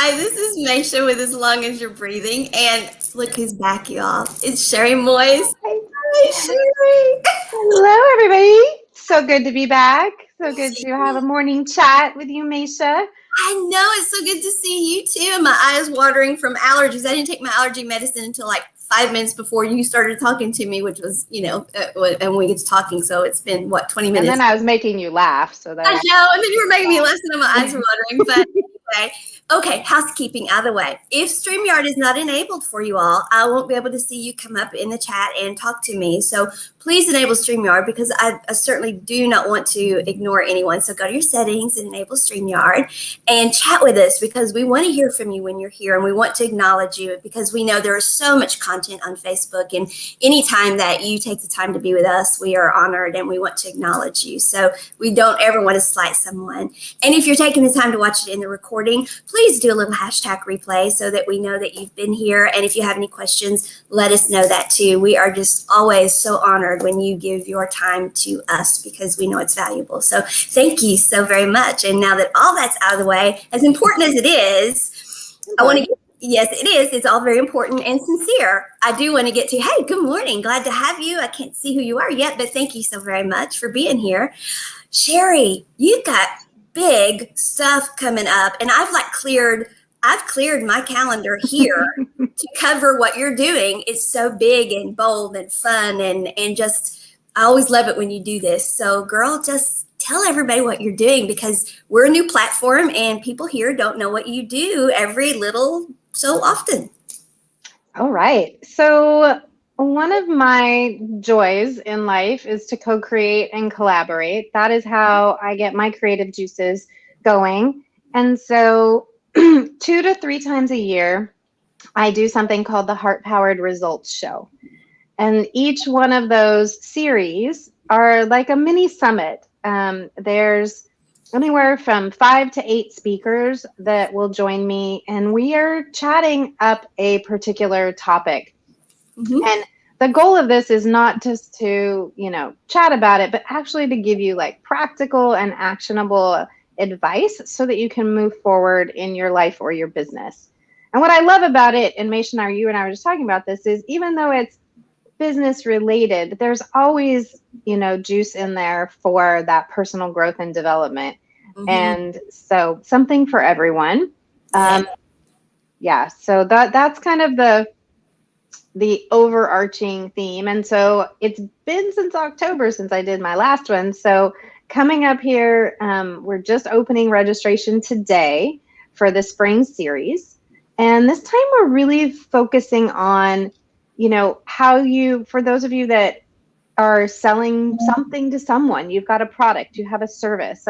Hi, this is Maysha with As Long As You're Breathing. And look who's back, y'all. It's Sheri Moise. Hi, Sheri. Hello, everybody. So good to be back. So good to have a morning chat with you, Maysha. I know, it's so good to see you too. And my eyes watering from allergies. I didn't take my allergy medicine until like 5 minutes before you started talking to me, which was, and we get to talking. So it's been, 20 minutes? And then I was making you laugh. So that I know, and then you were making me laugh and my eyes were watering. But anyway, okay, housekeeping out of the way. If StreamYard is not enabled for you all, I won't be able to see you come up in the chat and talk to me. So please enable StreamYard because I certainly do not want to ignore anyone. So go to your settings and enable StreamYard and chat with us because we want to hear from you when you're here and we want to acknowledge you because we know there is so much content on Facebook, and anytime that you take the time to be with us, we are honored and we want to acknowledge you. So we don't ever want to slight someone. And if you're taking the time to watch it in the recording, please do a little hashtag replay so that we know that you've been here. And if you have any questions, let us know that too. We are just always so honored when you give your time to us because we know it's valuable. So thank you so very much. And now that all that's out of the way, as important as it is, I want to yes, it is. It's all very important and sincere. I do want to get to, hey, good morning. Glad to have you. I can't see who you are yet, but thank you so very much for being here. Sheri, you got big stuff coming up, and I've cleared my calendar here to cover what you're doing. It's so big and bold and fun and just, I always love it when you do this. So girl, just tell everybody what you're doing because we're a new platform and people here don't know what you do every little so often. All right. So one of my joys in life is to co-create and collaborate. That is how I get my creative juices going. And so 2 to 3 times a year, I do something called the Heart Powered Results Show. And each one of those series are like a mini summit. There's anywhere from 5 to 8 speakers that will join me, and we are chatting up a particular topic. Mm-hmm. And the goal of this is not just to, chat about it, but actually to give you practical and actionable advice so that you can move forward in your life or your business. And what I love about it, and Maysha you and I were just talking about this, is even though it's business related, there's always, juice in there for that personal growth and development. Mm-hmm. And so something for everyone. So that's kind of the overarching theme. And so it's been since October since I did my last one. So coming up here, we're just opening registration today for the spring series. And this time we're really focusing on, how you, for those of you that are selling something to someone, you've got a product, you have a service,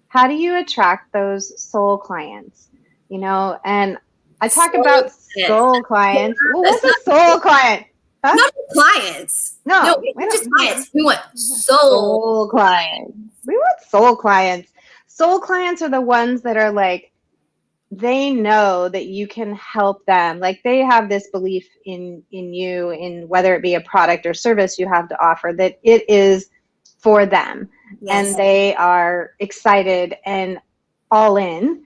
how do you attract those soul clients? And I talk about soul clients. Well, what's a soul client? Huh? Not clients. No, we don't just clients. We want soul clients. We want soul clients. Soul clients are the ones that are they know that you can help them. They have this belief in you, in whether it be a product or service you have to offer, that it is for them. Yes. And they are excited and all in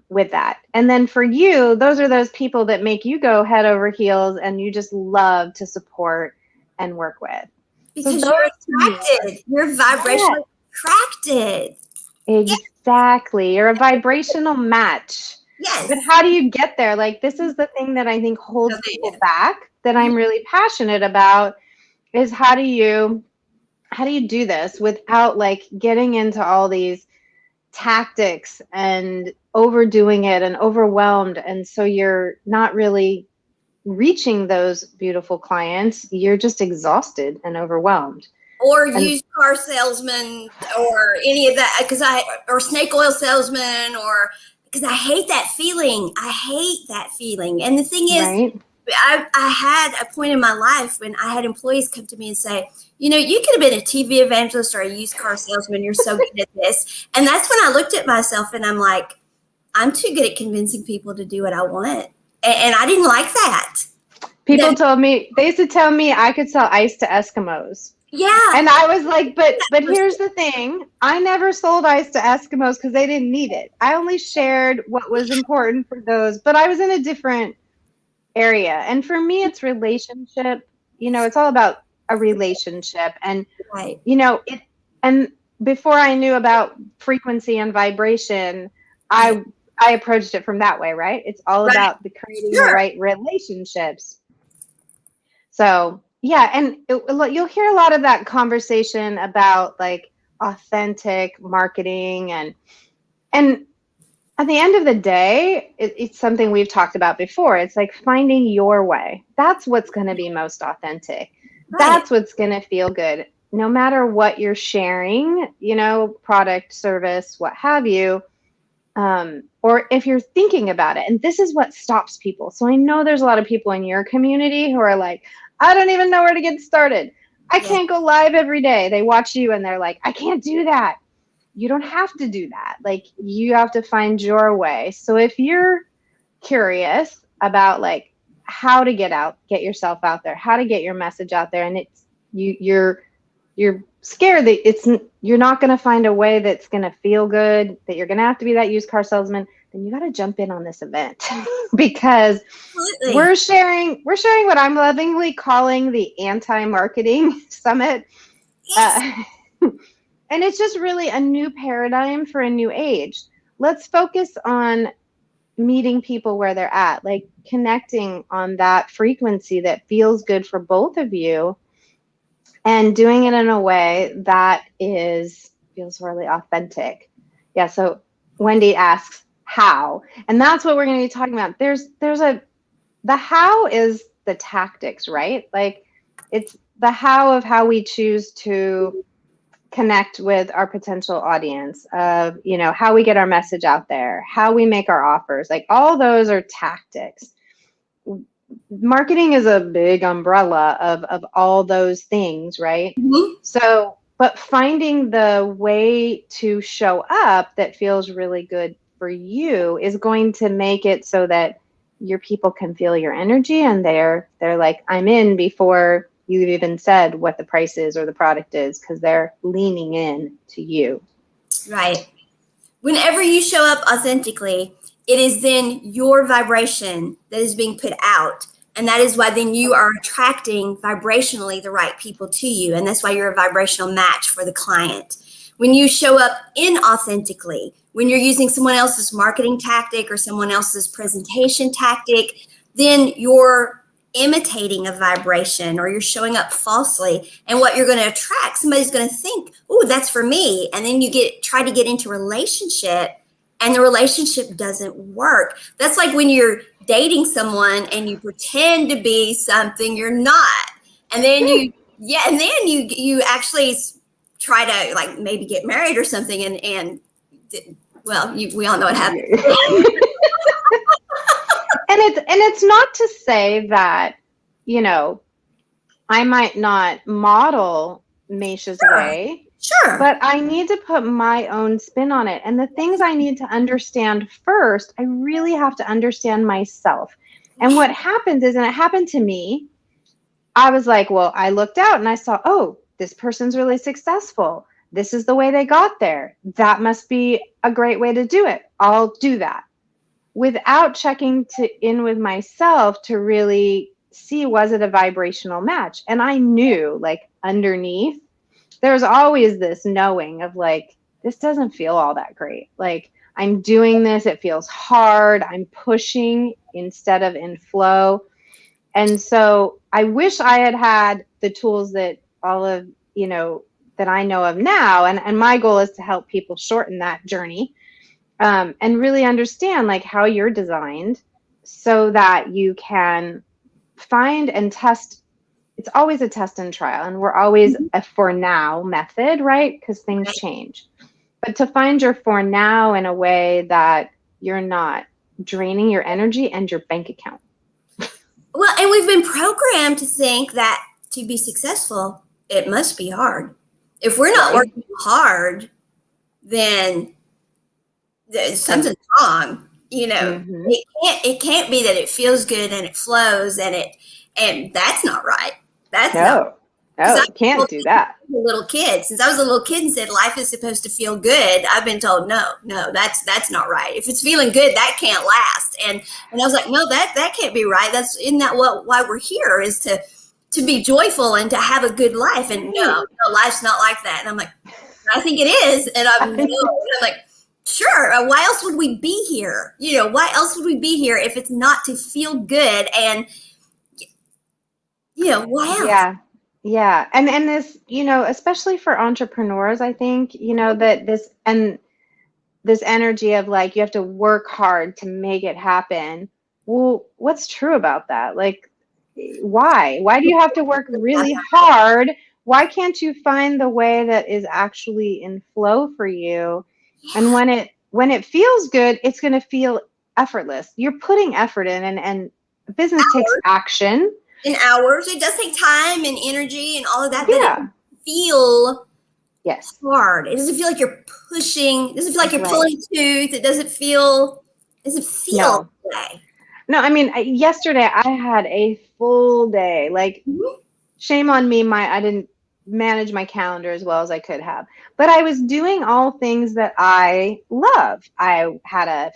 with that. And then for you, those are those people that make you go head over heels and you just love to support and work with. Because so you're attracted. You're vibrationally attracted. Exactly. You're a vibrational match. Yes. But how do you get there? This is the thing that I think holds people back, that I'm really passionate about, is how do you do this without getting into all these tactics and overdoing it and overwhelmed, and so you're not really reaching those beautiful clients. You're just exhausted and overwhelmed. Or used car salesman or any of that, or snake oil salesman, or because I hate that feeling. And the thing is, right? I had a point in my life when I had employees come to me and say, you could have been a TV evangelist or a used car salesman. You're so good at this. And that's when I looked at myself and I'm like, I'm too good at convincing people to do what I want. And I didn't like that. People told me, they used to tell me I could sell ice to Eskimos. Yeah. And I was like, but here's the thing. I never sold ice to Eskimos because they didn't need it. I only shared what was important for those, but I was in a different area. And for me, it's relationship. It's all about a relationship. And, Right. and before I knew about frequency and vibration, I approached it from that way, right? It's all about creating the right relationships. So, yeah, and you'll hear a lot of that conversation about like authentic marketing and at the end of the day, it's something we've talked about before. It's like finding your way. That's what's going to be most authentic. Right. That's what's going to feel good. No matter what you're sharing, product, service, what have you, or if you're thinking about it. And this is what stops people. So I know there's a lot of people in your community who are like, I don't even know where to get started. I can't go live every day. They watch you and they're like, I can't do that. You don't have to do that. Like, you have to find your way. So if you're curious about like how to get yourself out there, how to get your message out there, and you're scared that you're not going to find a way that's going to feel good, that you're going to have to be that used car salesman, then you got to jump in on this event because we're sharing what I'm lovingly calling the anti-marketing summit. And it's just really a new paradigm for a new age. Let's focus on meeting people where they're at, like connecting on that frequency that feels good for both of you and doing it in a way that feels really authentic. Yeah, so Wendy asks how, and that's what we're going to be talking about. The how is the tactics, right? Like, it's the how of how we choose to connect with our potential audience, of how we get our message out there, how we make our offers. Like, all those are tactics. Marketing is a big umbrella of all those things, right? Mm-hmm. So, but finding the way to show up that feels really good for you is going to make it so that your people can feel your energy, and they're like, I'm in, before you've even said what the price is or the product is, because they're leaning in to you. Right. Whenever you show up authentically, it is then your vibration that is being put out. And that is why then you are attracting vibrationally the right people to you. And that's why you're a vibrational match for the client. When you show up inauthentically, when you're using someone else's marketing tactic or someone else's presentation tactic, then you're imitating a vibration, or you're showing up falsely. And what you're going to attract, somebody's going to think, oh, that's for me. And then you try to get into a relationship, and the relationship doesn't work. That's like when you're dating someone and you pretend to be something you're not. And then you actually try to like maybe get married or something. And we all know what happened. And it's not to say that, I might not model Maysha's way. Sure. But I need to put my own spin on it. And the things I need to understand first, I really have to understand myself. And what happens is, and it happened to me, I was like, well, I looked out and I saw, oh, this person's really successful. This is the way they got there. That must be a great way to do it. I'll do that. Without checking in with myself to really see, was it a vibrational match? And I knew, like, underneath, there's always this knowing of like, this doesn't feel all that great. Like, I'm doing this, it feels hard. I'm pushing instead of in flow. And so I wish I had the tools that all of, that I know of now. And my goal is to help people shorten that journey. And really understand like how you're designed so that you can find and test. It's always a test and trial, and we're always a for now method, right? Because things change. But to find your for now in a way that you're not draining your energy and your bank account. Well, and we've been programmed to think that to be successful, it must be hard. If we're not working hard, then something's wrong. It can't be that it feels good and it flows and that's not right. That's no. Because Oh, can't do that. a little kid, since I was a little kid and said life is supposed to feel good, I've been told no, that's not right. If it's feeling good, that can't last. And I was like, no, that can't be right. That's isn't that why we're here, is to be joyful and to have a good life. And no, life's not like that. And I'm like, I think it is. And I'm like, sure. Why else would we be here? Why else would we be here if it's not to feel good? And why else? Yeah. Yeah. And this, especially for entrepreneurs, I think, that this energy of like, you have to work hard to make it happen. Well, what's true about that? Like, why do you have to work really hard? Why can't you find the way that is actually in flow for you? Yeah. And when it feels good, it's going to feel effortless. You're putting effort in, and business takes action. In hours. It does take time and energy and all of that. Yeah. But it doesn't feel yes hard. It doesn't feel like you're pushing. It doesn't feel like you're pulling tooth. It doesn't feel that way. No, I mean, yesterday I had a full day. Like, shame on me. I didn't manage my calendar as well as I could have. But I was doing all things that I love. I had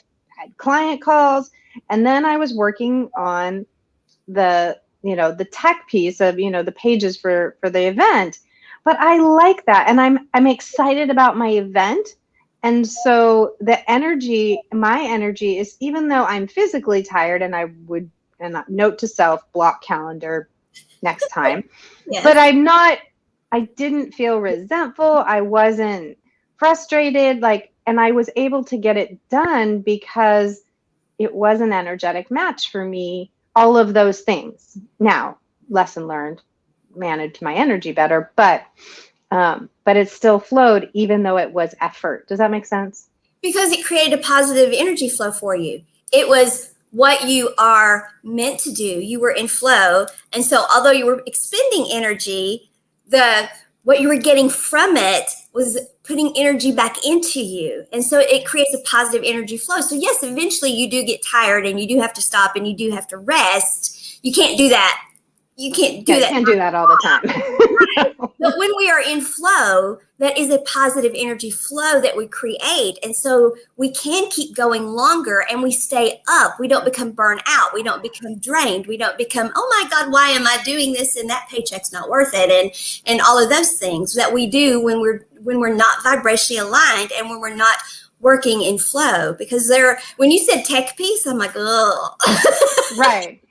client calls, and then I was working on the tech piece of, the pages for the event. But I like that, and I'm excited about my event. And so my energy is, even though I'm physically tired, and note to self, block calendar next time. Yes. But I didn't feel resentful. I wasn't frustrated, and I was able to get it done because it was an energetic match for me. All of those things. Now, lesson learned, manage my energy better, but it still flowed, even though it was effort. Does that make sense? Because it created a positive energy flow for you. It was what you are meant to do. You were in flow. And so although you were expending energy, what you were getting from it was putting energy back into you. And so it creates a positive energy flow. So yes, eventually you do get tired, and you do have to stop, and you do have to rest. You can't do that. You can't do that. You can't do that all the time. But when we are in flow, that is a positive energy flow that we create. And so we can keep going longer, and we stay up. We don't become burnt out. We don't become drained. We don't become, oh my God, why am I doing this? And that paycheck's not worth it. And all of those things that we do when we're not vibrationally aligned, and when we're not working in flow. Because when you said tech piece, I'm like, oh. Right.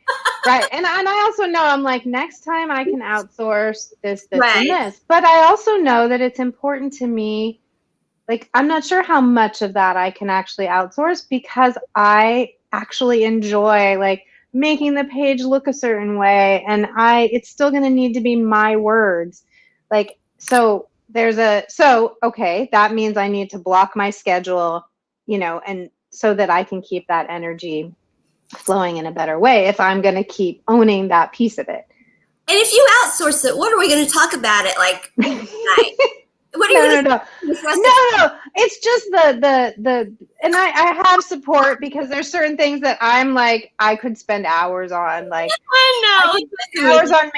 Right. And I also know, I'm like, next time I can outsource this, and this. But I also know that it's important to me. Like, I'm not sure how much of that I can actually outsource, because I actually enjoy making the page look a certain way. And it's still going to need to be my words. Okay, that means I need to block my schedule, and so that I can keep that energy flowing in a better way if I'm going to keep owning that piece of it. And if you outsource it, what are we going to talk about it like? What are you No. It's just the and I have support, because there's certain things that I'm like, I could spend hours on. Like, I could spend hours on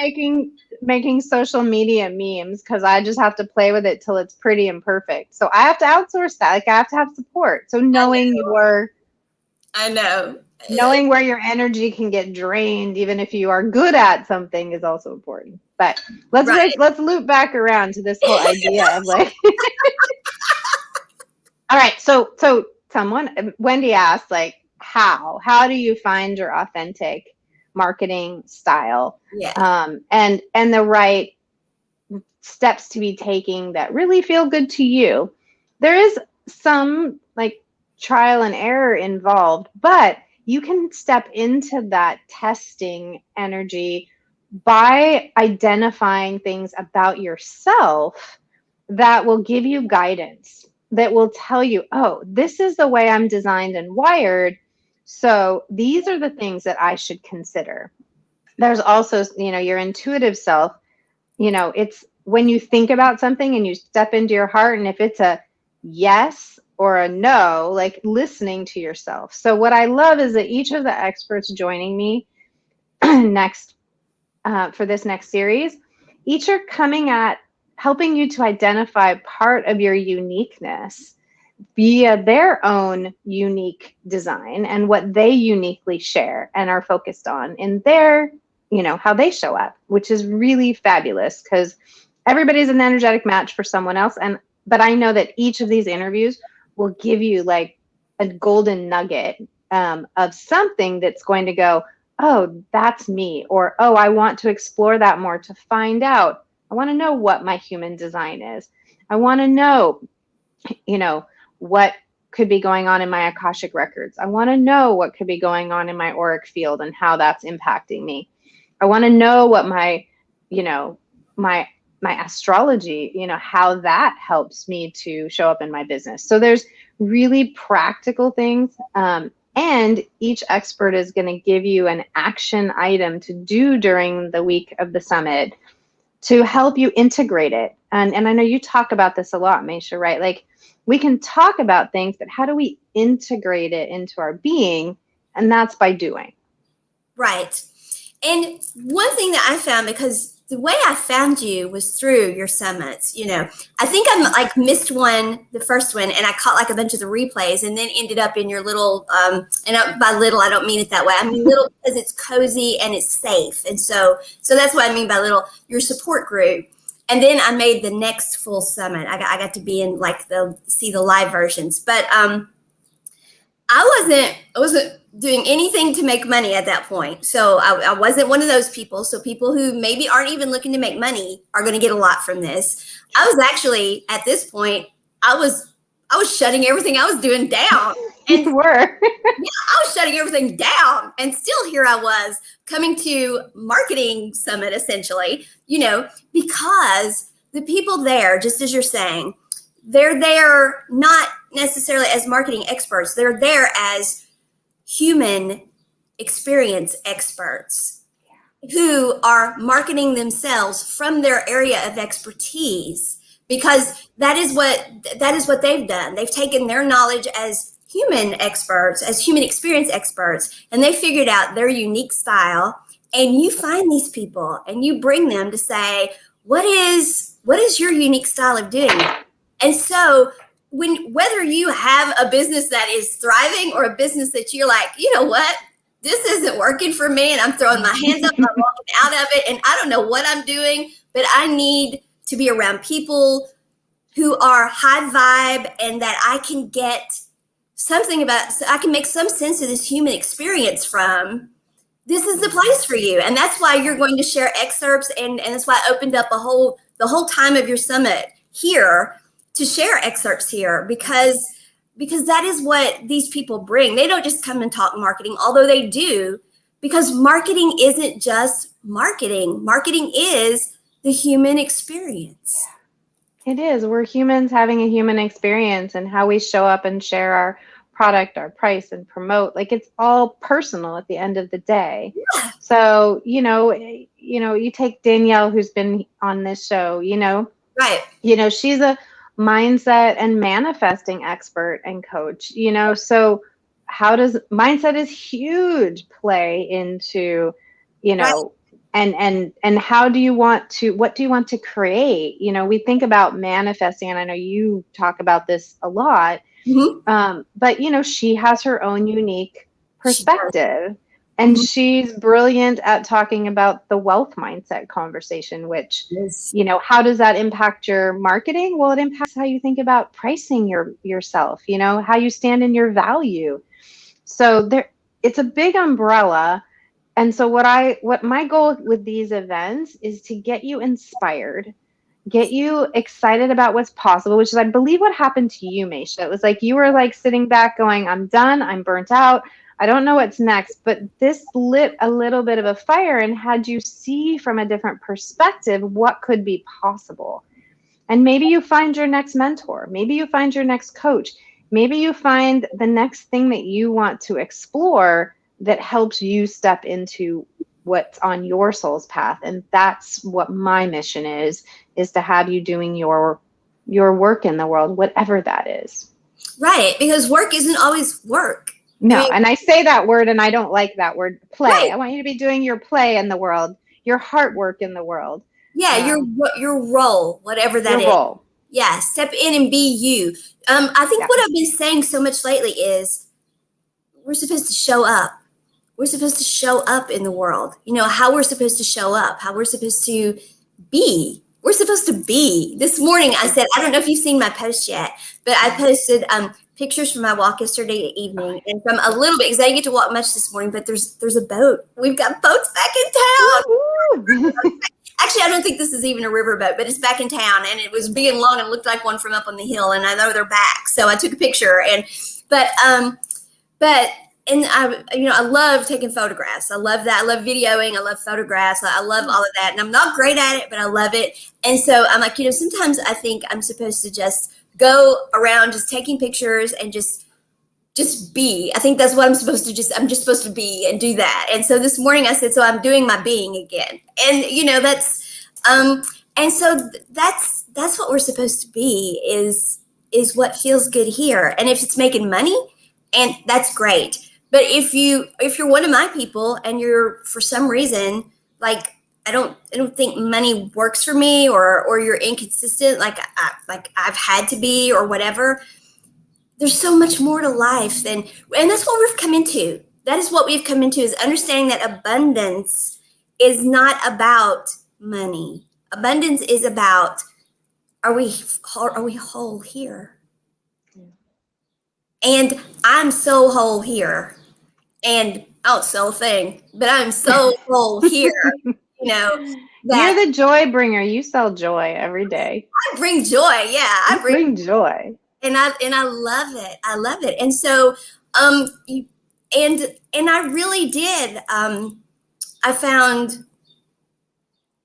making social media memes, because I just have to play with it till it's pretty and perfect. So I have to outsource that. Like, I have to have support. So knowing where your energy can get drained, even if you are good at something, is also important. But let's loop back around to this whole idea of all right. So Wendy asked, how do you find your authentic marketing style? Yeah. And the right steps to be taking that really feel good to you. There is some trial and error involved, but you can step into that testing energy by identifying things about yourself that will give you guidance, that will tell you, oh, this is the way I'm designed and wired. So these are the things that I should consider. There's also, your intuitive self. It's when you think about something and you step into your heart, and if it's a yes or a no, listening to yourself. So what I love is that each of the experts joining me for this next series, each are coming at helping you to identify part of your uniqueness via their own unique design and what they uniquely share and are focused on in their, how they show up, which is really fabulous because everybody's an energetic match for someone else. But I know that each of these interviews will give you like a golden nugget of something that's going to go, oh, that's me. Or, oh, I want to explore that more to find out. I want to know what my human design is. I want to know, what could be going on in my Akashic records. I want to know what could be going on in my auric field and how that's impacting me. I want to know what my astrology, how that helps me to show up in my business. So there's really practical things. And each expert is going to give you an action item to do during the week of the summit to help you integrate it. And I know you talk about this a lot, Maysha, right? Like, we can talk about things, but how do we integrate it into our being? And that's by doing. Right. And one thing that I found, because the way I found you was through your summits, I think I like missed one, the first one, and I caught like a bunch of the replays and then ended up in your little, by little, I don't mean it that way. I mean little because it's cozy and it's safe. And so that's what I mean by little, your support group. And then I made the next full summit. I got to be in like see the live versions, but I wasn't doing anything to make money at that point. So I wasn't one of those people. So people who maybe aren't even looking to make money are going to get a lot from this. I was actually at this point, I was shutting everything I was doing down. And you were. Yeah, I was shutting everything down. And still here I was coming to marketing summit essentially, because the people there, just as you're saying, they're there not necessarily as marketing experts. They're there as human experience experts who are marketing themselves from their area of expertise, because that is what they've done. They've taken their knowledge as human experts, as human experience experts, and they figured out their unique style. And you find these people and you bring them to say, what is your unique style of doing it? And so whether you have a business that is thriving or a business that you're like, you know what, this isn't working for me and I'm throwing my hands up, I'm walking out of it and I don't know what I'm doing, but I need to be around people who are high vibe and that I can get something about, so I can make some sense of this human experience from. This is the place for you. And that's why you're going to share excerpts. And that's why I opened up the whole time of your summit here to share excerpts here, because that is what these people bring. They don't just come and talk marketing, although they do, because marketing isn't just marketing. Marketing is the human experience. It is. We're humans having a human experience, and how we show up and share our product, our price, and promote. Like, it's all personal at the end of the day. Yeah. So, you take Danielle, who's been on this show, right. She's a mindset and manifesting expert and coach, so how does mindset is huge play into, right. and how do you want to, what do you want to create? We think about manifesting, and I know you talk about this a lot. Mm-hmm. But she has her own unique perspective, and mm-hmm. she's brilliant at talking about the wealth mindset conversation, which is, how does that impact your marketing? Well, it impacts how you think about pricing yourself, how you stand in your value. So it's a big umbrella. And so what my goal with these events is to get you inspired, get you excited about what's possible, which is, I believe, what happened to you, Maysha. It was like you were like sitting back going, I'm done, I'm burnt out, I don't know what's next. But this lit a little bit of a fire and had you see from a different perspective what could be possible. And maybe you find your next mentor, maybe you find your next coach, maybe you find the next thing that you want to explore that helps you step into what's on your soul's path. And that's what my mission is to have you doing your work in the world, whatever that is. Right, because work isn't always work. No, and I say that word and I don't like that word, play. Right. I want you to be doing your play in the world, your heart work in the world. Yeah, your role, whatever that Your is. role. Yeah, step in and be you. I think what I've been saying so much lately is we're supposed to show up. We're supposed to show up in the world. You know, how we're supposed to show up, how we're supposed to be. We're supposed to be. This morning I said, I don't know if you've seen my post yet, but I posted pictures from my walk yesterday evening and from a little bit, because I didn't get to walk much this morning, but there's a boat. We've got boats back in town. Actually, I don't think this is even a riverboat, but it's back in town, and it was big and long and looked like one from up on the hill, and I know they're back. So I took a picture, but I love taking photographs. I love that. I love videoing. I love photographs. I love all of that. And I'm not great at it, but I love it. And so I'm like, sometimes I think I'm supposed to just go around just taking pictures and just be. I think that's what I'm just supposed to be and do that. And so this morning I said, so I'm doing my being again. And and so that's what we're supposed to be is what feels good here. And if it's making money, and that's great. But if you're one of my people and you're for some reason like I don't think money works for me or you're inconsistent like I've had to be or whatever. There's so much more to life and that's what we've come into. That is what we've come into is understanding that abundance is not about money. Abundance is about are we whole here? And I'm so whole here. And I don't sell a thing, but I'm so whole here, that you're the joy bringer. You sell joy every day. I bring joy. Yeah. I bring joy. And I love it. I love it. And so, and I really did. I found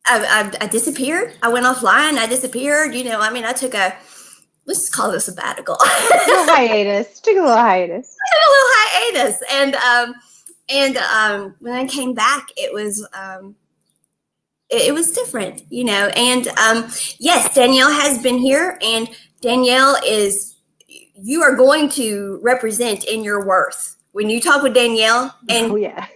I disappeared. I went offline. I disappeared. I took let's just call it a sabbatical. A little hiatus. Took a little hiatus. And when I came back, it was different, And yes, Danielle has been here, and Danielle you are going to represent in your worth when you talk with Danielle. And yeah,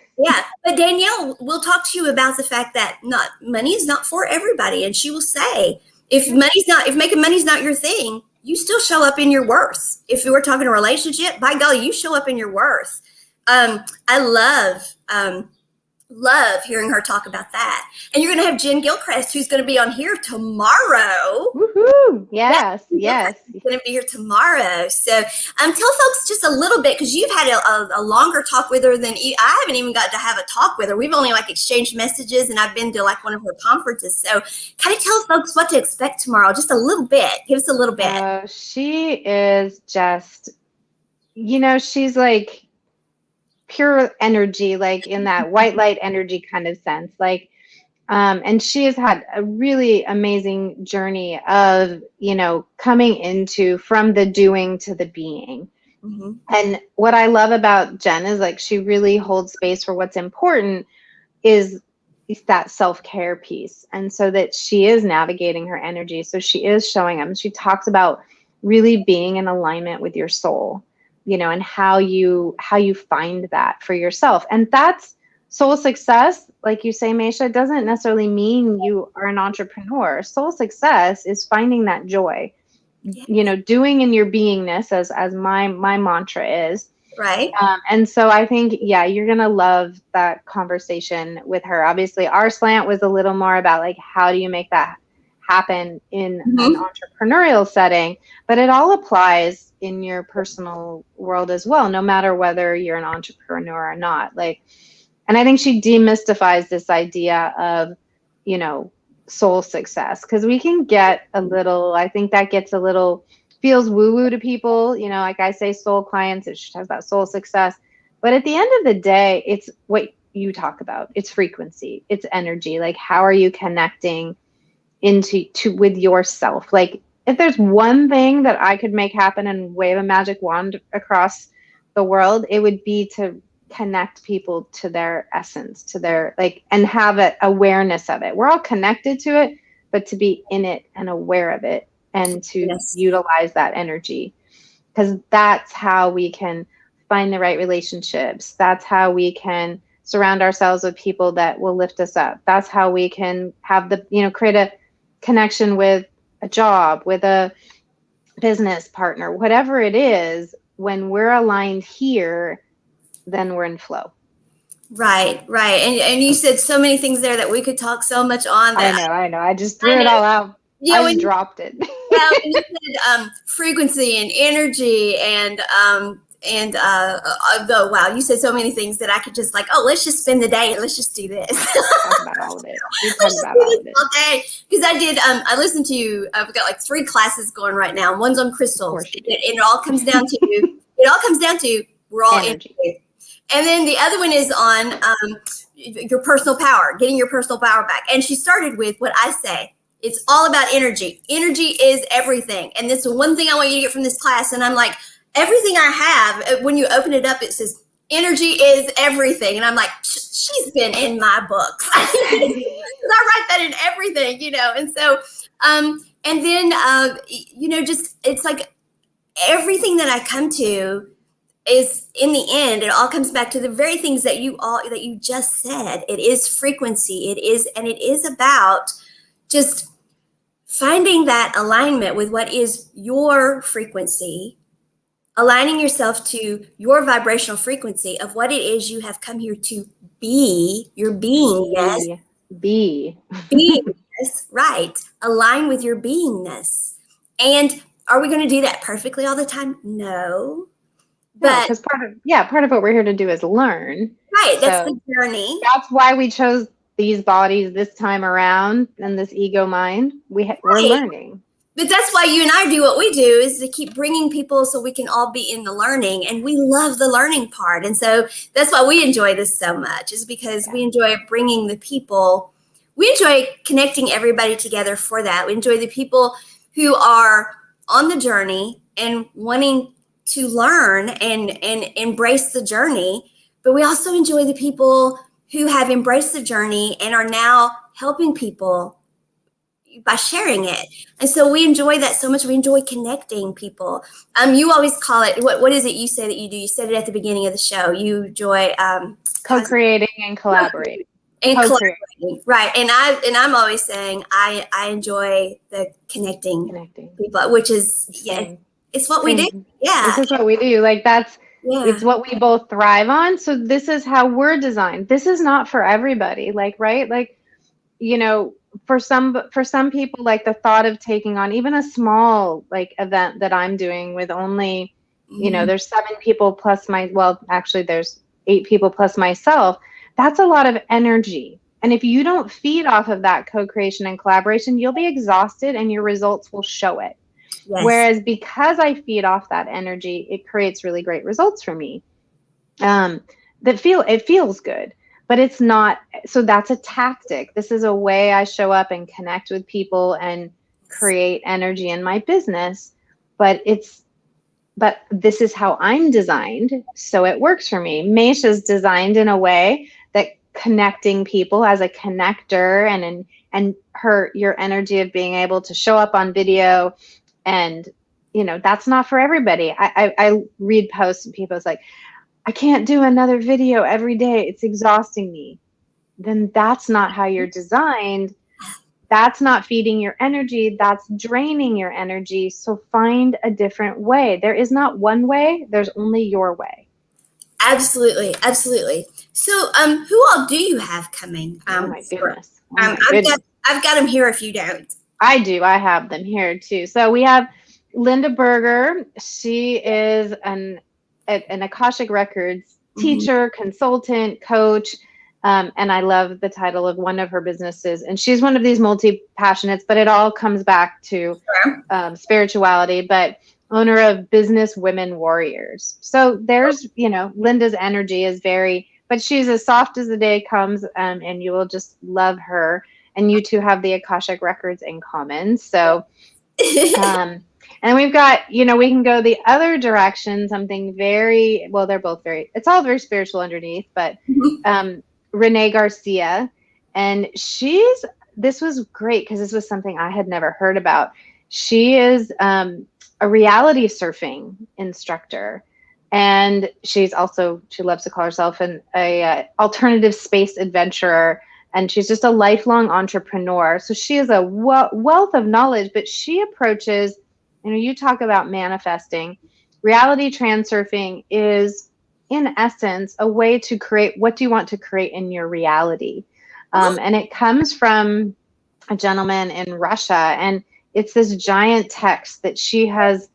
but Danielle will talk to you about the fact that money is not for everybody, and she will say if making money's not your thing, you still show up in your worth. If you were talking a relationship, by golly, you show up in your worth. I love hearing her talk about that. And you're going to have Jen Gilchrist, who's going to be on here tomorrow. Woohoo! Yes. She's going to be here tomorrow. So tell folks just a little bit, because you've had a longer talk with her than I haven't even got to have a talk with her. We've only exchanged messages, and I've been to one of her conferences. So kind of tell folks what to expect tomorrow, just a little bit. Give us a little bit. She is just, she's like pure energy, like in that white light energy kind of sense, and she has had a really amazing journey of coming into from the doing to the being. Mm-hmm. And what I love about Jen is she really holds space for what's important is that self-care piece, and so that she is navigating her energy, so she is showing up. She talks about really being in alignment with your soul, and how you find that for yourself. And that's soul success. Like you say, Maysha, doesn't necessarily mean you are an entrepreneur. Soul success is finding that joy, doing in your beingness, as my mantra is. Right. And so I think, you're going to love that conversation with her. Obviously, our slant was a little more about how do you make that happen in an entrepreneurial setting, but it all applies in your personal world as well, no matter whether you're an entrepreneur or not. And I think she demystifies this idea of, soul success, because we can get I think that gets a little, feels woo-woo to people, like I say, soul clients, she talks about soul success. But at the end of the day, it's what you talk about. It's frequency, it's energy. How are you connecting with yourself? If there's one thing that I could make happen and wave a magic wand across the world, it would be to connect people to their essence, to their and have an awareness of it. We're all connected to it, but to be in it and aware of it and to utilize that energy, because that's how we can find the right relationships. That's how we can surround ourselves with people that will lift us up. That's how we can have the, create a connection with a job, with a business partner, whatever it is. When we're aligned here, then we're in flow. Right. And you said so many things there that we could talk so much on. That I know. I just threw it all out. Yeah, I just dropped it. Well, when you said frequency and energy and wow, you said so many things that I could just let's just spend the day and let's just do this. Talk about all of it. Let's talk about all of it all day. Because I listened to you. I've got 3 classes going right now. One's on crystals. And it all comes down to we're all energy. And then the other one is on your personal power, getting your personal power back. And she started with what I say. It's all about energy. Energy is everything. And this is one thing I want you to get from this class. And I'm like, everything I have, when you open it up, it says, energy is everything. And I'm like, she's been in my books. I write that in everything, And so, and then, just, it's like everything that I come to is, in the end, it all comes back to the very things that you just said. It is frequency. It is about just finding that alignment with what is your frequency, aligning yourself to your vibrational frequency of what it is you have come here to be, your beingness. Beingness, right. Align with your beingness. And are we going to do that perfectly all the time? No. But because part of what we're here to do is learn. Right. That's the journey. That's why we chose these bodies this time around and this ego mind. We're learning. But that's why you and I do what we do, is to keep bringing people so we can all be in the learning. And we love the learning part. And so that's why we enjoy this so much, is because we enjoy bringing the people. We enjoy connecting everybody together for that. We enjoy the people who are on the journey and wanting to learn and embrace the journey. But we also enjoy the people who have embraced the journey and are now helping people by sharing it. And so we enjoy that so much. We enjoy connecting people. You always call it, what is it you say that you do? You said it at the beginning of the show. You enjoy co-creating and collaborating. Collaborating. Right. And I'm always saying I enjoy the connecting people, which is it's what we do. Yeah. This is what we do. It's what we both thrive on. So this is how we're designed. This is not for everybody. For some people, the thought of taking on even a small event that I'm doing with only, there's 7 people plus there's 8 people plus myself. That's a lot of energy. And if you don't feed off of that co-creation and collaboration, you'll be exhausted and your results will show it. Yes. Whereas because I feed off that energy, it creates really great results for me. It feels good, but it's not. So that's a tactic. This is a way I show up and connect with people and create energy in my business. But this is how I'm designed, so it works for me. Maysha's designed in a way that connecting people as a connector and your energy of being able to show up on video. And, that's not for everybody. I read posts and people, it's like, I can't do another video every day. It's exhausting me. Then that's not how you're designed. That's not feeding your energy. That's draining your energy. So find a different way. There is not one way. There's only your way. Absolutely. Absolutely. So who all do you have coming? Oh my goodness. I've got them here if you don't. I do. I have them here too. So we have Linda Berger. She is an Akashic Records teacher, consultant, coach. And I love the title of one of her businesses. And she's one of these multi-passionates, but it all comes back to spirituality, but owner of Business Women Warriors. So there's, Linda's energy is but she's as soft as the day comes, and you will just love her. And you two have the Akashic Records in common. So, and we've got, we can go the other direction, something they're both it's all very spiritual underneath, but Renee Garcia. And this was great because this was something I had never heard about. She is a reality surfing instructor. And she loves to call herself a alternative space adventurer. And she's just a lifelong entrepreneur. So she is a wealth of knowledge, but she approaches, you talk about manifesting. Reality transurfing is, in essence, a way to create what do you want to create in your reality. And it comes from a gentleman in Russia. And it's this giant text that she has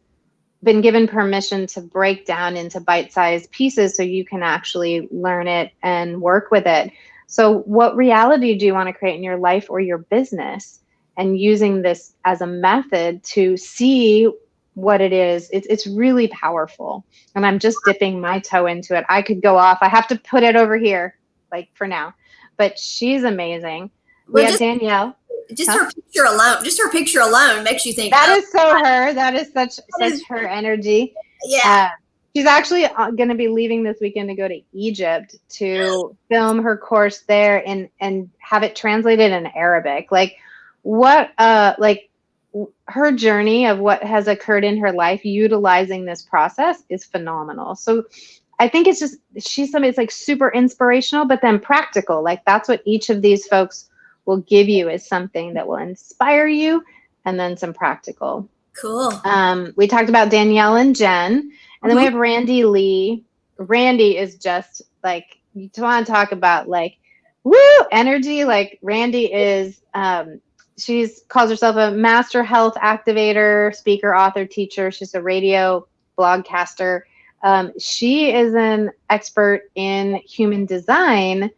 been given permission to break down into bite-sized pieces so you can actually learn it and work with it. So what reality do you want to create in your life or your business? And using this as a method to see what it is, it's really powerful. And I'm just dipping my toe into it. I could go off. I have to put it over here, like for now. But she's amazing. We have Danielle. Just her picture alone makes you think. That is so her. That is such her energy. Yeah. She's actually going to be leaving this weekend to go to Egypt to film her course there and have it translated in Arabic. Like her journey of what has occurred in her life utilizing this process is phenomenal. So I think it's like super inspirational, but then practical. Like that's what each of these folks will give you, is something that will inspire you, and then some practical. Cool. We talked about Danielle and Jen, and then we have Randy Lee. Randy is just like, you want to talk about like, woo, energy. Like Randy is, she's calls herself a master health activator, speaker, author, teacher. She's a radio blogcaster. She is an expert in human design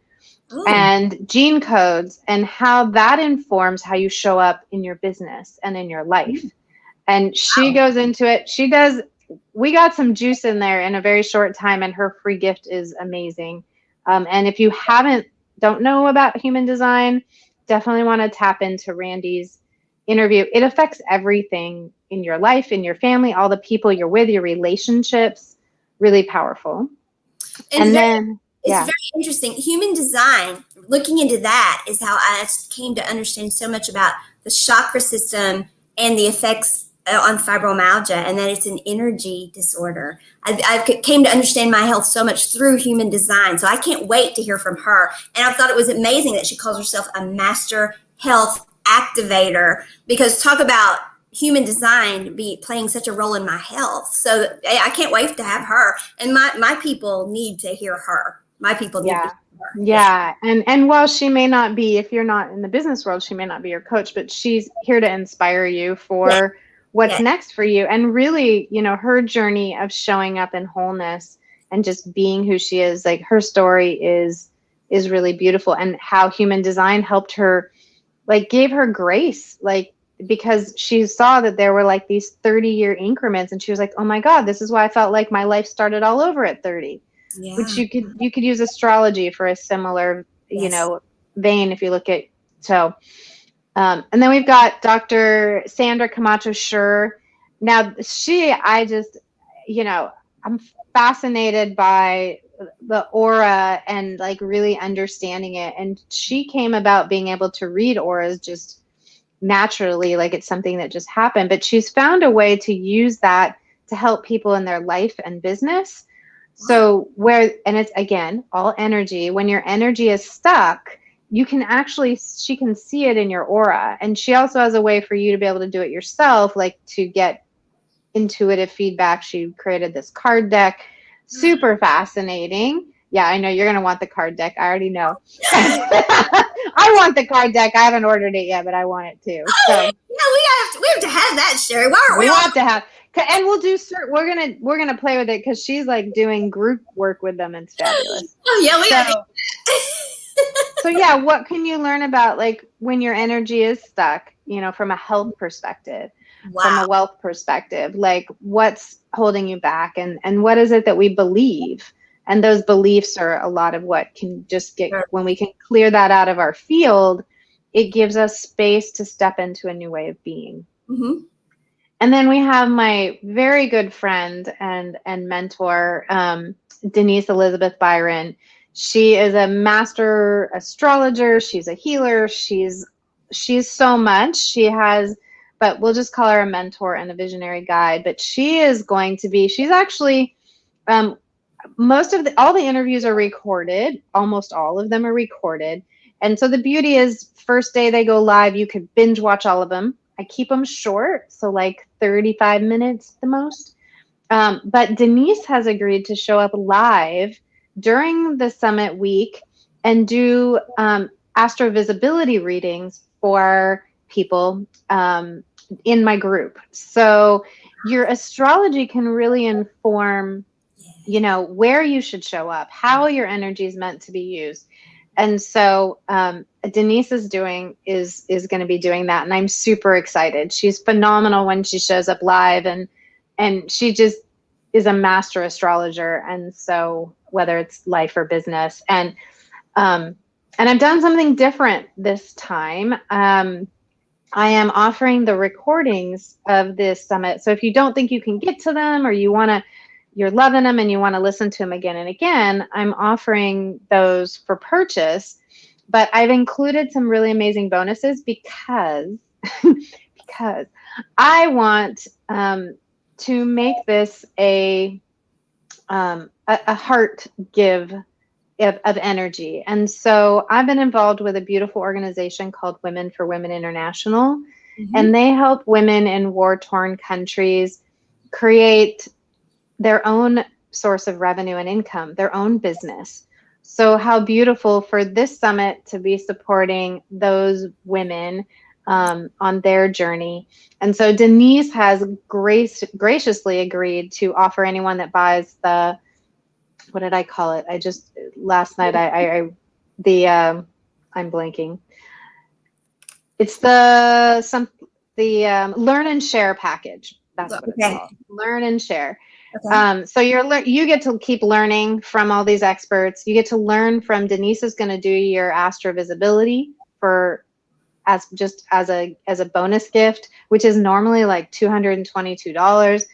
and gene codes, and how that informs how you show up in your business and in your life. And she goes into it. We got some juice in there in a very short time, and her free gift is amazing. And if you don't know about human design, definitely want to tap into Randy's interview. It affects everything in your life, in your family, all the people you're with, your relationships. Really powerful. And then it's very interesting. Human design, looking into that is how I came to understand so much about the chakra system and the effects on fibromyalgia, and that it's an energy disorder. I came to understand my health so much through human design. So I can't wait to hear from her. And I thought it was amazing that she calls herself a master health activator, because talk about human design be playing such a role in my health. So I can't wait to have her. And my people need to hear her. My people need to hear her. Yeah. And while she may not be, if you're not in the business world, she may not be your coach, but she's here to inspire you for what's next for you. And really, her journey of showing up in wholeness and just being who she is, like her story is really beautiful, and how human design helped her, like gave her grace, like, because she saw that there were like these 30-year increments, and she was like, oh my God, this is why I felt like my life started all over at 30. Which you could use astrology for a similar, vein if you look at. So, and then we've got Dr. Sandra Camacho Schur. Now I'm fascinated by the aura and like really understanding it. And she came about being able to read auras just naturally, like it's something that just happened. But she's found a way to use that to help people in their life and business. So and it's again, all energy. When your energy is stuck, she can see it in your aura. And she also has a way for you to be able to do it yourself, like to get intuitive feedback. She created this card deck, super fascinating. Yeah, I know you're going to want the card deck. I already know. I want the card deck. I haven't ordered it yet, but I want it too. So yeah, we have to have that, Sheri. Why aren't we have to have, and we'll do we're gonna play with it, because she's like doing group work with them. It's fabulous. Oh yeah, we got So yeah, what can you learn about like when your energy is stuck, from a health perspective, from a wealth perspective, like what's holding you back, and what is it that we believe? And those beliefs are a lot of what can just get, when we can clear that out of our field, it gives us space to step into a new way of being. Mm-hmm. And then we have my very good friend and mentor, Denise Elizabeth Byron. She is a master astrologer. She's a healer. She's so much. But we'll just call her a mentor and a visionary guide. But she's actually all the interviews are recorded. Almost all of them are recorded. And so the beauty is, first day they go live, you could binge watch all of them. I keep them short, so like 35 minutes at the most. But Denise has agreed to show up live during the summit week and do astrovisibility readings for people in my group. So your astrology can really inform, where you should show up, how your energy is meant to be used. And so Denise is going to be doing that, and I'm super excited. She's phenomenal when she shows up live, and she just is a master astrologer. And so whether it's life or business, and I've done something different this time. I am offering the recordings of this summit. So if you don't think you can get to them, or you're loving them and you want to listen to them again and again, I'm offering those for purchase. But I've included some really amazing bonuses because I want to make this a heart give of energy. And so I've been involved with a beautiful organization called Women for Women International, and they help women in war-torn countries create their own source of revenue and income, their own business. So how beautiful for this summit to be supporting those women on their journey. And so Denise has graciously agreed to offer anyone that buys the, what did I call it? Last night I'm blanking. It's the learn and share package. That's what it's called. Learn and share. Okay. So you get to keep learning from all these experts. You get to learn from Denise is going to do your astrovisibility as a bonus gift, which is normally like $222.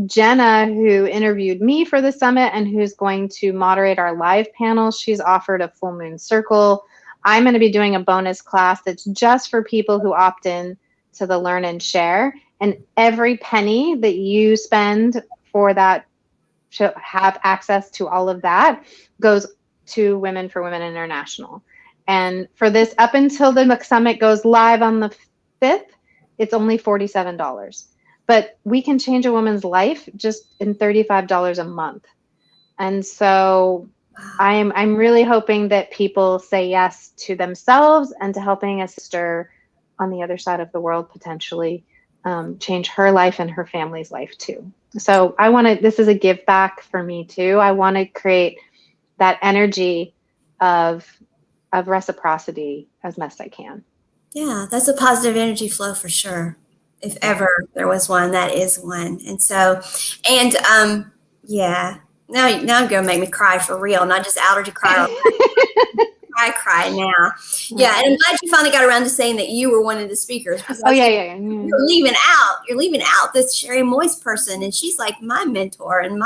Jenna, who interviewed me for the summit and who's going to moderate our live panel, she's offered a full moon circle. I'm going to be doing a bonus class that's just for people who opt in to the learn and share. And every penny that you spend for that, to have access to all of that, goes to Women for Women International. And for this, up until the summit goes live on the 5th, it's only $47. But we can change a woman's life just in $35 a month. And so I'm really hoping that people say yes to themselves and to helping a sister on the other side of the world potentially change her life and her family's life too. So this is a give back for me too. I want to create that energy of reciprocity as best I can. Yeah, that's a positive energy flow for sure. If ever there was one, that is one. And so, yeah, now you're going to make me cry for real, not just allergy cry. cry now. Yeah, and I'm glad you finally got around to saying that you were one of the speakers. Yeah. You're leaving out this Sheri Moise person, and she's like my mentor and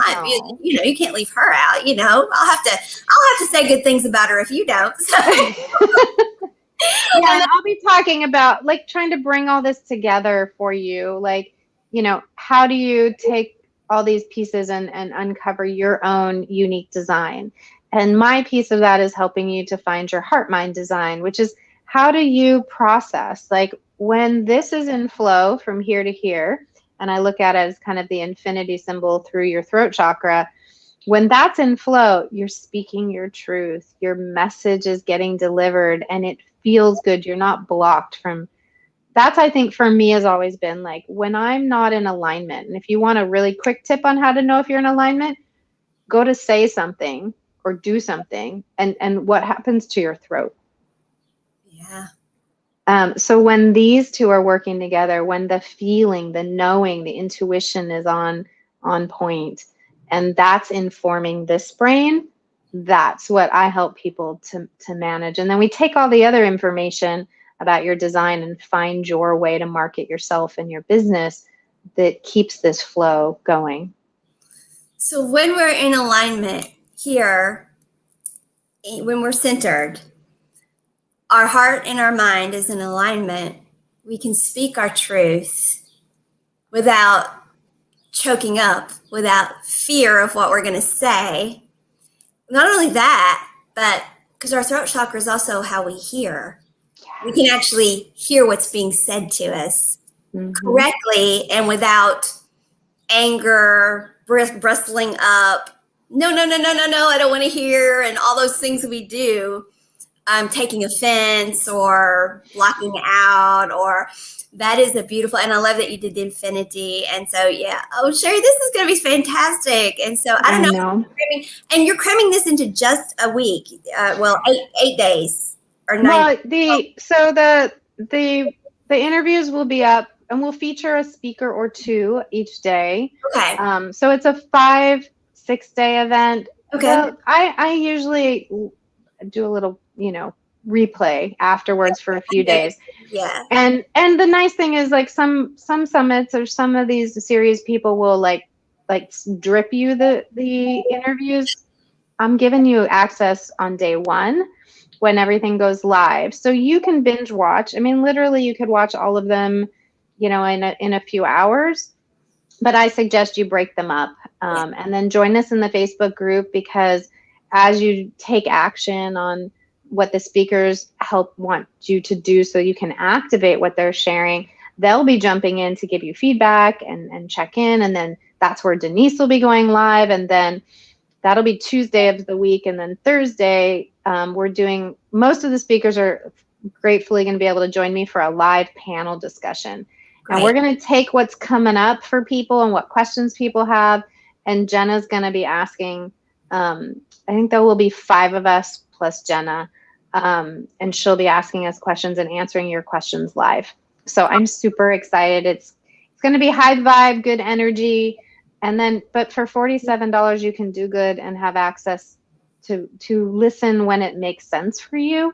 you can't leave her out. I'll have to say good things about her if you don't. So. Yeah, and I'll be talking about trying to bring all this together for you. How do you take all these pieces and uncover your own unique design? And my piece of that is helping you to find your heart mind design, which is how do you process when this is in flow from here to here, and I look at it as kind of the infinity symbol through your throat chakra. When that's in flow, you're speaking your truth, your message is getting delivered, and it feels good. You're not blocked from. That's, I think, for me has always been when I'm not in alignment. And if you want a really quick tip on how to know if you're in alignment, go to say something or do something, and what happens to your throat. Yeah. So when these two are working together, when the feeling, the knowing, the intuition is on point, and that's informing this brain, that's what I help people to manage. And then we take all the other information about your design and find your way to market yourself and your business that keeps this flow going. So when we're in alignment here, when we're centered, our heart and our mind is in alignment, we can speak our truth without choking up without fear of what we're going to say. Not only that, but because our throat chakra is also how we hear. We can actually hear what's being said to us correctly and without anger, bristling up. No, I don't want to hear. And all those things that we do, taking offense or blocking out, or that is a beautiful, and I love that you did the infinity. And so, yeah. Oh, Sheri, this is going to be fantastic. And so I don't know. And you're cramming this into just a week. Well, eight days or 9. Well, the interviews will be up, and we'll feature a speaker or two each day. Okay. So it's a 5-6 day event. Okay. Well, I usually do a little, replay afterwards for a few days. Yeah. And the nice thing is, like, some summits or some of these series people will like drip you the interviews. I'm giving you access on day 1 when everything goes live, so you can binge watch. I mean, literally, you could watch all of them, in a few hours. But I suggest you break them up, and then join us in the Facebook group, because as you take action on what the speakers want you to do, so you can activate what they're sharing, they'll be jumping in to give you feedback and check in. And then that's where Denise will be going live. And then that'll be Tuesday of the week. And then Thursday, we're doing, most of the speakers are gratefully going to be able to join me for a live panel discussion. And we're going to take what's coming up for people and what questions people have. And Jenna's going to be asking, I think there will be 5 of us plus Jenna. And she'll be asking us questions and answering your questions live. So I'm super excited. It's going to be high vibe, good energy. And then, but for $47, you can do good and have access to listen when it makes sense for you.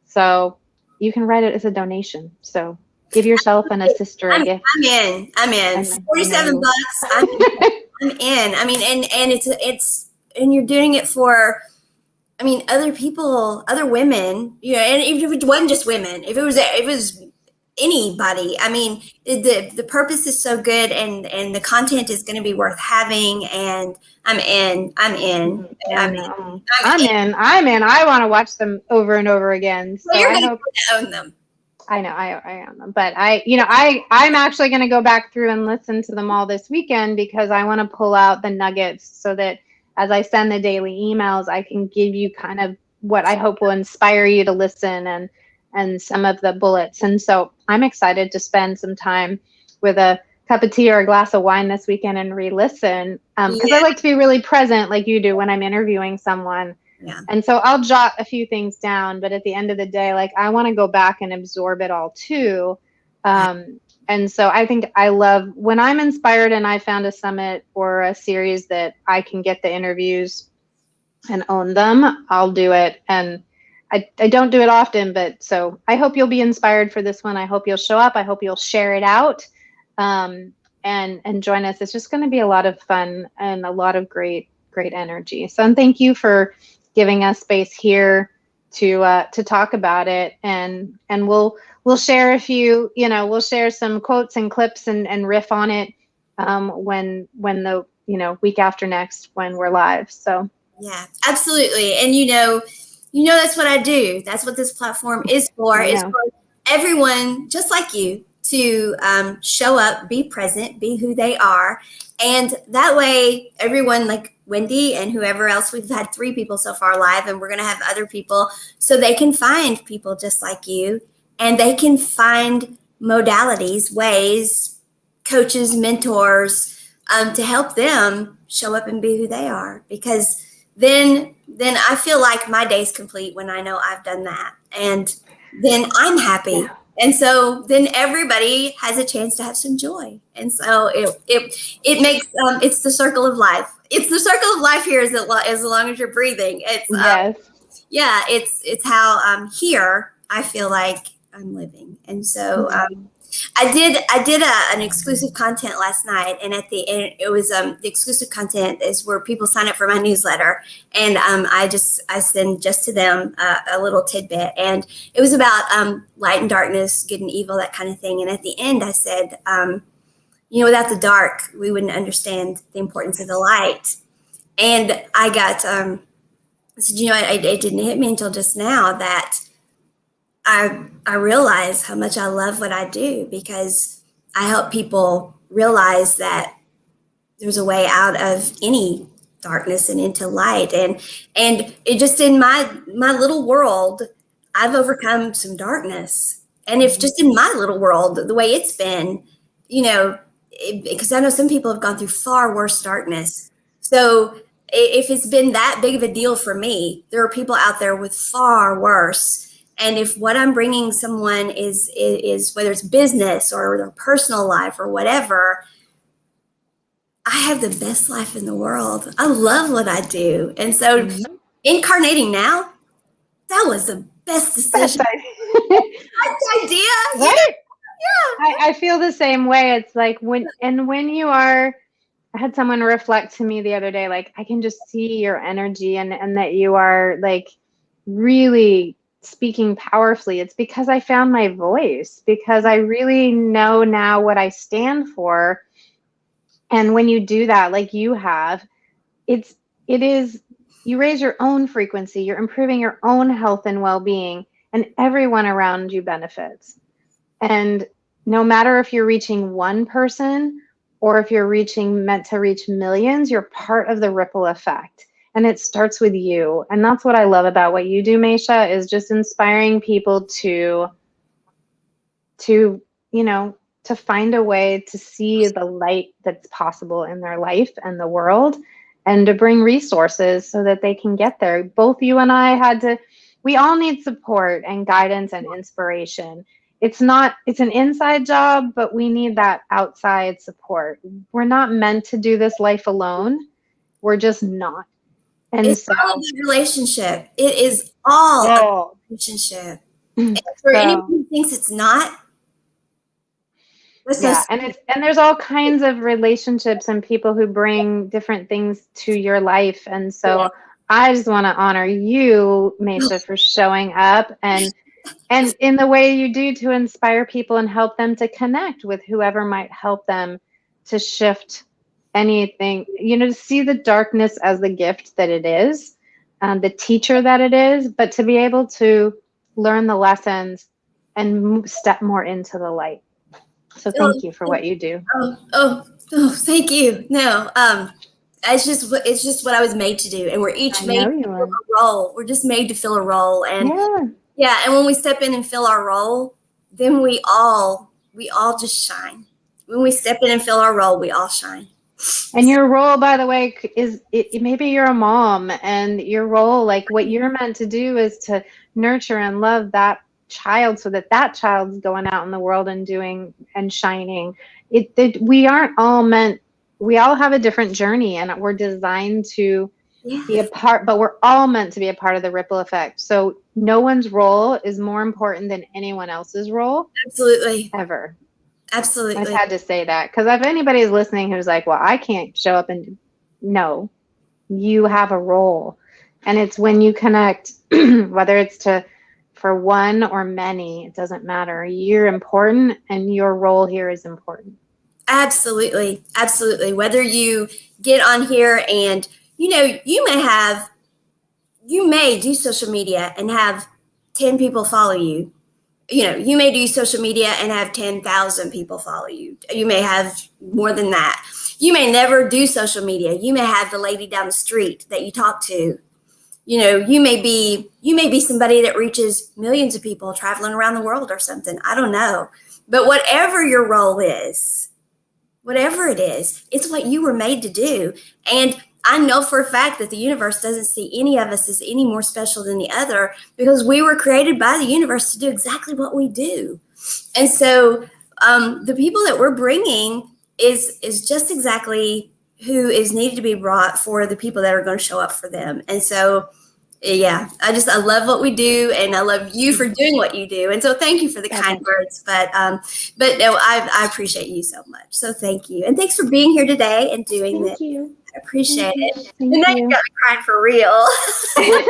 So you can write it as a donation. So give yourself and a sister a gift. I'm in. $47. I'm in. I mean, and it's and you're doing it for, I mean, other people, other women, and even if it wasn't just women, if it was anybody, I mean, the purpose is so good, and the content is going to be worth having, and I'm in. I want to watch them over and over again. So well, you're I going hope to own them. I know I own them, but I'm actually going to go back through and listen to them all this weekend, because I want to pull out the nuggets so that as I send the daily emails, I can give you kind of what I hope will inspire you to listen, and some of the bullets. And so I'm excited to spend some time with a cup of tea or a glass of wine this weekend and re-listen, because I like to be really present like you do when I'm interviewing someone. Yeah. And so I'll jot a few things down, but at the end of the day, like, I want to go back and absorb it all too. And so I think I love when I'm inspired and I found a summit or a series that I can get the interviews and own them, I'll do it. And I don't do it often, but so I hope you'll be inspired for this one. I hope you'll show up. I hope you'll share it out, and join us. It's just going to be a lot of fun and a lot of great energy. So, and thank you for giving us space here to talk about it. And we'll share a few, we'll share some quotes and clips and riff on it when the week after next when we're live. So yeah, absolutely. And that's what I do. That's what this platform is for. Is for everyone just like you to show up, be present, be who they are. And that way, everyone, like Wendy and whoever else, we've had 3 people so far live, and we're going to have other people, so they can find people just like you, and they can find modalities, ways, coaches, mentors, to help them show up and be who they are. Because then I feel like my day's complete when I know I've done that, and then I'm happy. Yeah. And so then everybody has a chance to have some joy. And so it makes, it's the circle of life. It's the circle of life here as long as you're breathing. It's, yes. It's how here I feel like I'm living. And so I did an exclusive content last night, and at the end, it was the exclusive content is where people sign up for my newsletter, and I send just to them a little tidbit, and it was about light and darkness, good and evil, that kind of thing. And at the end, I said, without the dark, we wouldn't understand the importance of the light. And I got, I said, it didn't hit me until just now that I realize how much I love what I do, because I help people realize that there's a way out of any darkness and into light. And it just, in my little world, I've overcome some darkness. And if just in my little world, the way it's been, because I know some people have gone through far worse darkness. So if it's been that big of a deal for me, there are people out there with far worse. And if what I'm bringing someone is whether it's business or their personal life or whatever, I have the best life in the world. I love what I do. And so incarnating now, that was the best decision. Best idea. Right? Yeah. I feel the same way. It's like when you are, I had someone reflect to me the other day, like, I can just see your energy and that you are like really speaking powerfully. It's because I found my voice, because I really know now what I stand for. And when you do that, like you have, it is, you raise your own frequency, you're improving your own health and well-being, and everyone around you benefits. And no matter if you're reaching one person or if you're meant to reach millions, you're part of the ripple effect. And it starts with you. And that's what I love about what you do, Maysha, is just inspiring people to find a way to see the light that's possible in their life and the world, and to bring resources so that they can get there. Both you and I we all need support and guidance and inspiration. It's an inside job, but we need that outside support. We're not meant to do this life alone. We're just not. And it's all about relationship. It is all about relationship. And for anyone who thinks it's not, and there's all kinds of relationships and people who bring different things to your life. And so I just want to honor you, Maysha, for showing up and in the way you do to inspire people and help them to connect with whoever might help them to shift anything, to see the darkness as the gift that it is, the teacher that it is, but to be able to learn the lessons and step more into the light. So thank you for what you do. Oh, thank you. No, it's just what I was made to do. And we're each made to fill a role. We're just made to fill a role. And and when we step in and fill our role, then we all just shine. When we step in and fill our role, we all shine. And your role, by the way, is maybe you're a mom, and your role, like what you're meant to do, is to nurture and love that child so that child's going out in the world and doing and shining. We aren't all meant, we all have a different journey, and we're designed to be a part, but we're all meant to be a part of the ripple effect. So no one's role is more important than anyone else's role. Absolutely. Ever. Absolutely. I had to say that, because if anybody's listening who's like, well, I can't show up, and no, you have a role. And it's when you connect, whether it's for one or many, it doesn't matter. You're important, and your role here is important. Absolutely. Absolutely. Whether you get on here and, you may do social media and have 10 people follow you. You may do social media and have 10,000 people follow you. You may have more than that. You may never do social media. You may have the lady down the street that you talk to. You may be somebody that reaches millions of people traveling around the world or something. I don't know. But whatever your role is, whatever it is, it's what you were made to do. And I know for a fact that the universe doesn't see any of us as any more special than the other, because we were created by the universe to do exactly what we do. And so the people that we're bringing is just exactly who is needed to be brought for the people that are going to show up for them. And so, I love what we do, and I love you for doing what you do. And so thank you for the kind words, but no, I appreciate you so much. So thank you. And thanks for being here today and doing this. Thank you. I appreciate it. Thank and now you got me crying for real. Not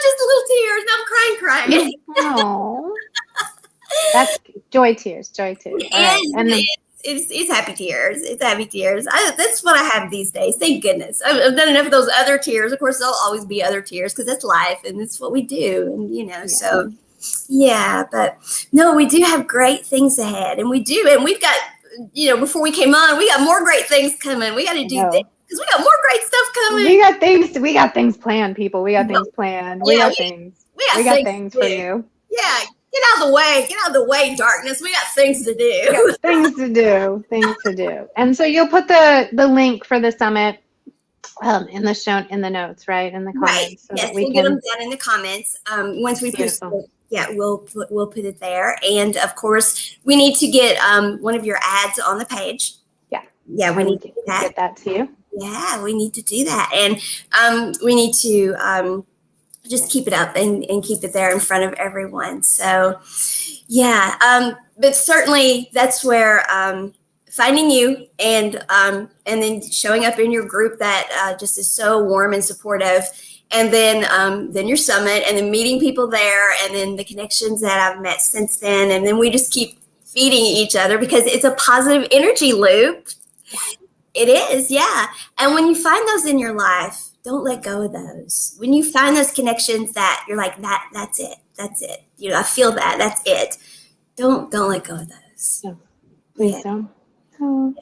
just little tears. I'm crying. Oh, that's joy tears. All right. And it's happy tears. It's happy tears. That's what I have these days. Thank goodness. I've done enough of those other tears. Of course, there'll always be other tears because that's life and it's what we do. And so yeah. But no, we do have great things ahead, and we do, and we've got before we came on, we got more great things coming. We got to do things because we got more great stuff coming. We got things planned, people. We got things planned. We got things. We got things for you. Yeah. Get out of the way. Get out of the way, darkness. We got things to do. Things to do. And so you'll put the link for the summit in the notes, right? In the comments. Right. So yes, we'll get them down in the comments. Once we post it, we'll put it there. And of course, we need to get one of your ads on the page. Yeah. Yeah, we need to get that to you. Yeah, we need to do that. And we need to just keep it up and keep it there in front of everyone. So, yeah, but certainly that's where finding you and then showing up in your group that just is so warm and supportive, and then your summit, and then meeting people there, and then the connections that I've met since then, and then we just keep feeding each other because it's a positive energy loop. It is, yeah. And when you find those in your life, don't let go of those. When you find those connections that you're like, that's it. I feel that. That's it. Don't let go of those. No, please don't. Oh.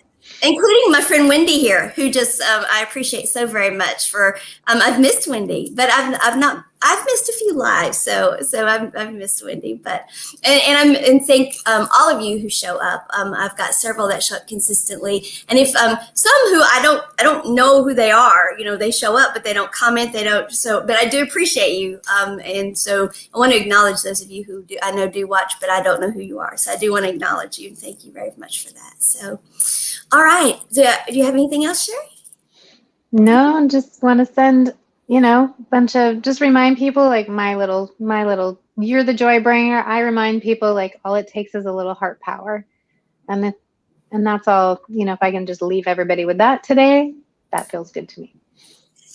Including my friend Wendy here, who just I appreciate so very much for. I've missed Wendy, but I've missed a few lives, so I've missed Wendy, but and thank all of you who show up. I've got several that show up consistently, and if some who I don't know who they are, they show up but they don't comment, but I do appreciate you, and so I want to acknowledge those of you who do watch, but I don't know who you are, so I do want to acknowledge you and thank you very much for that. So, all right, do you have anything else, Sheri? No, I just want to send. Bunch of, just remind people like my little, you're the joy bringer. I remind people like all it takes is a little heart power. And that's all, if I can just leave everybody with that today, that feels good to me.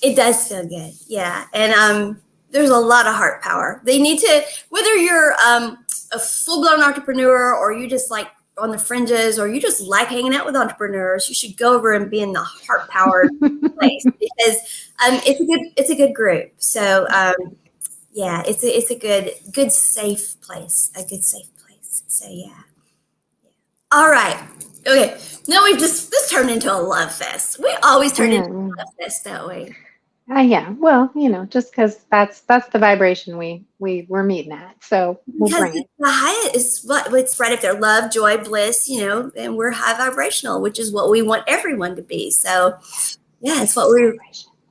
It does feel good. Yeah. And there's a lot of heart power. They need to, whether you're a full-blown entrepreneur or you just like on the fringes or you just like hanging out with entrepreneurs, you should go over and be in the heart powered place because it's a good group. So yeah, it's a good safe place, So yeah. All right. Okay. Now this turned into a love fest. We always turn into a love fest, don't we? Yeah. Well, just because that's the vibration we're meeting at. So we'll bring it. The high is what's right up there. Love, joy, bliss, and we're high vibrational, which is what we want everyone to be. So yeah, it's what we're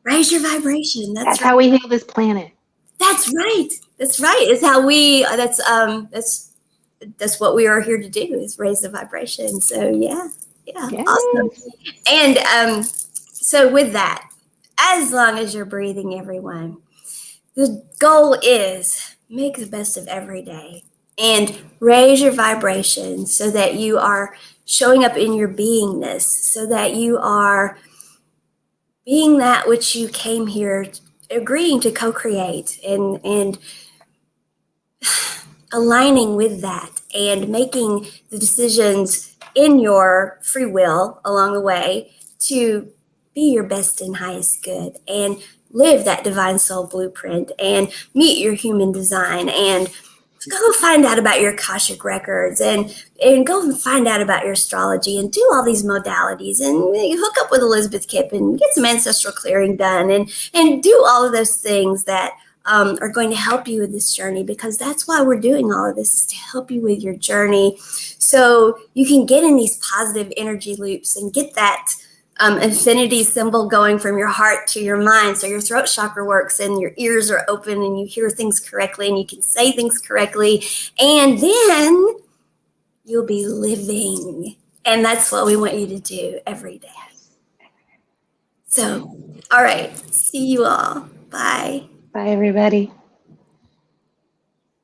raise your vibration. That's right. How we heal this planet. That's right. It's how we that's what we are here to do, is raise the vibration. So yeah. Yes. Awesome. And so with that, as long as you're breathing, everyone, the goal is make the best of every day and raise your vibration so that you are showing up in your beingness, so that you are being that which you came here agreeing to co-create and aligning with that and making the decisions in your free will along the way to be your best and highest good and live that divine soul blueprint and meet your human design and go find out about your Akashic records and go find out about your astrology and do all these modalities and hook up with Elizabeth Kipp and get some ancestral clearing done and do all of those things that are going to help you with this journey, because that's why we're doing all of this, is to help you with your journey so you can get in these positive energy loops and get that infinity symbol going from your heart to your mind, so your throat chakra works and your ears are open and you hear things correctly and you can say things correctly, and then you'll be living. And that's what we want you to do every day. So, all right, see you all. Bye. Bye, everybody.